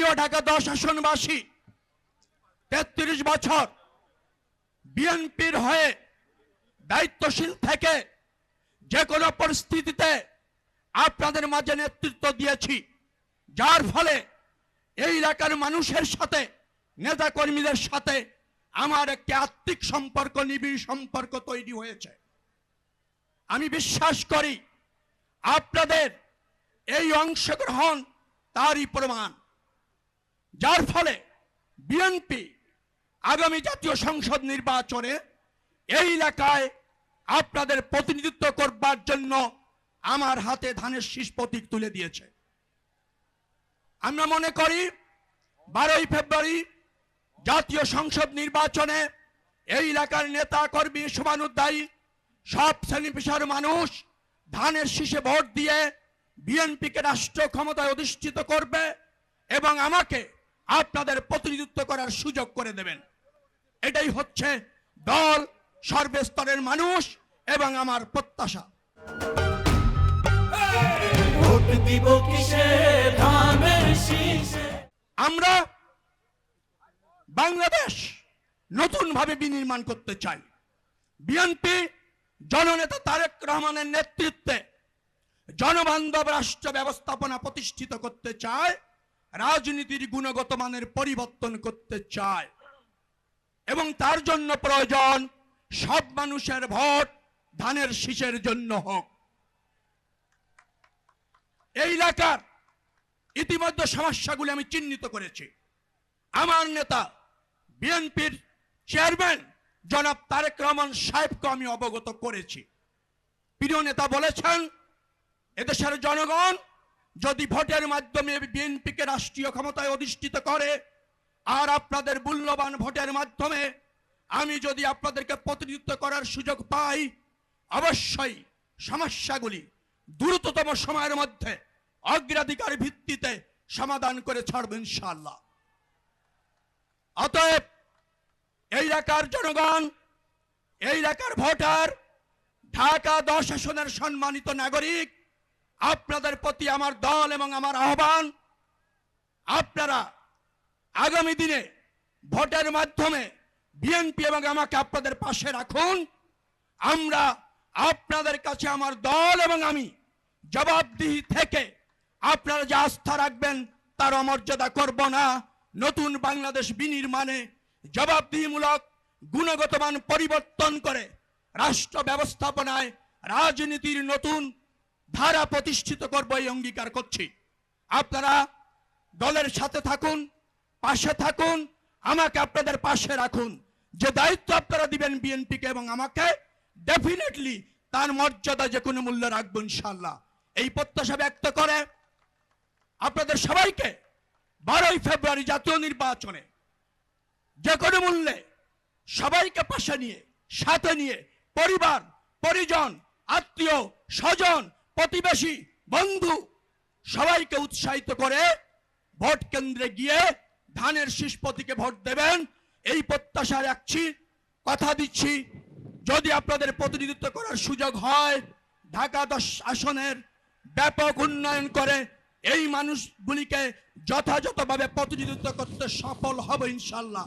প্রিয় ঢাকা 10 আসনবাসী, 33 বছর বিএনপির হয়ে দায়িত্বশীল থেকে যে কোনো পরিস্থিতিতে আপনাদের মাঝে নেতৃত্ব দিয়েছি, যার ফলে এই এলাকার মানুষের সাথে, নেতা কর্মীদের সাথে আমার একটি আত্মিক সম্পর্ক, নিবিড় সম্পর্ক তৈরি হয়েছে। আমি বিশ্বাস করি আপনাদের এই অংশগ্রহণ তারই প্রমাণ, যার ফলে বিএনপি আগামী জাতীয় সংসদ নির্বাচনে এই এলাকায় আপনাদের প্রতিনিধিত্ব করবার জন্য আমার হাতে ধানের শীষ প্রতীক তুলে দিয়েছে। আমরা মনে করি 12ই ফেব্রুয়ারি জাতীয় সংসদ নির্বাচনে এই এলাকার নেতা কর্মী, শুভানুধ্যায়ী সব শ্রেণী পেশার মানুষ ধানের শীষে ভোট দিয়ে বিএনপিকে রাষ্ট্র ক্ষমতায় অধিষ্ঠিত করবে এবং আমাকে আপনাদের প্রতিনিধিত্ব করার সুযোগ করে দেবেন। এটাই হচ্ছে দল, সর্বস্তরের মানুষ এবং আমার প্রত্যাশা। আমরা বাংলাদেশ নতুন ভাবে বিনির্মাণ করতে চাই। বিএনপি জননেতা তারেক রহমানের নেতৃত্বে জনবান্ধব রাষ্ট্র ব্যবস্থাপনা প্রতিষ্ঠিত করতে চায়, রাজনীতির গুণগত মানের পরিবর্তন করতে চায় এবং তার জন্য প্রয়োজন সব মানুষের ভোট ধানের শীষের জন্য হোক। এই এলাকার ইতিমধ্যে সমস্যাগুলি আমি চিহ্নিত করেছি। আমার নেতা বিএনপির চেয়ারম্যান জনাব তারেক রহমান সাহেবকে আমি অবগত করেছি। প্রিয় নেতা বলেছেন, এদেশের জনগণ যদি ভোটের মাধ্যমে বিএনপিকে রাষ্ট্রীয় ক্ষমতায় অধিষ্ঠিত করে আর আপনাদের মূল্যবান ভোটের মাধ্যমে আমি যদি আপনাদেরকে প্রতিনিধিত্ব করার সুযোগ পাই, অবশ্যই সমস্যাগুলি দ্রুততম সময়ের মধ্যে অগ্রাধিকার ভিত্তিতে সমাধান করে ছাড়ব ইনশাআল্লাহ। অতএব এই এলাকার জনগণ, এই এলাকার ভোটার, ঢাকা 10 আসনের সম্মানিত নাগরিক, আপনাদের প্রতি আমার দল এবং আমার আহ্বান, আপনারা আগামী দিনে ভোটের মাধ্যমে বিএনপি এবং আমাকে আপনাদের পাশে রাখুন। আমরা আপনাদের কাছে, আমার দল এবং আমি, জবাবদিহি থেকে আপনারা যে আস্থা রাখবেন তার অমর্যাদা করব না। নতুন বাংলাদেশ বিনির্মাণে জবাবদিহিমূলক গুণগত মান পরিবর্তন করে রাষ্ট্র ব্যবস্থাপনায় রাজনীতির নতুন ধারা প্রতিষ্ঠিত করব, এই অঙ্গীকার করছি। আপনারা দলের সাথে থাকুন, পাশে থাকুন, আমাকে আপনাদের পাশে রাখুন। যে দায়িত্ব আপনারা দিবেন বিএনপিকে এবং আমাকে, ডেফিনেটলি তার মর্যাদা যে কোনো মূল্যে রাখবো ইনশাআল্লাহ। এই প্রত্যাশা ব্যক্ত করে আপনাদের সবাইকে 12ই ফেব্রুয়ারি জাতীয় নির্বাচনে যে কোনো মূল্যে সবাইকে পাশে নিয়ে, সাথে নিয়ে, পরিবার, পরিজন, আত্মীয় স্বজন, প্রতিবেশী, বন্ধু সবাইকে উৎসাহিত করে ভোট কেন্দ্রে গিয়ে ধানের শীষ প্রতীকে ভোট দেবেন, এই প্রত্যাশা রাখছি। কথা দিচ্ছি, যদি আপনাদের প্রতিনিধিত্ব করার সুযোগ হয়, ঢাকা 10 আসনের ব্যাপক উন্নয়ন করে এই মানুষগুলিকে যথাযথভাবে প্রতিনিধিত্ব করতে সফল হব ইনশাআল্লাহ।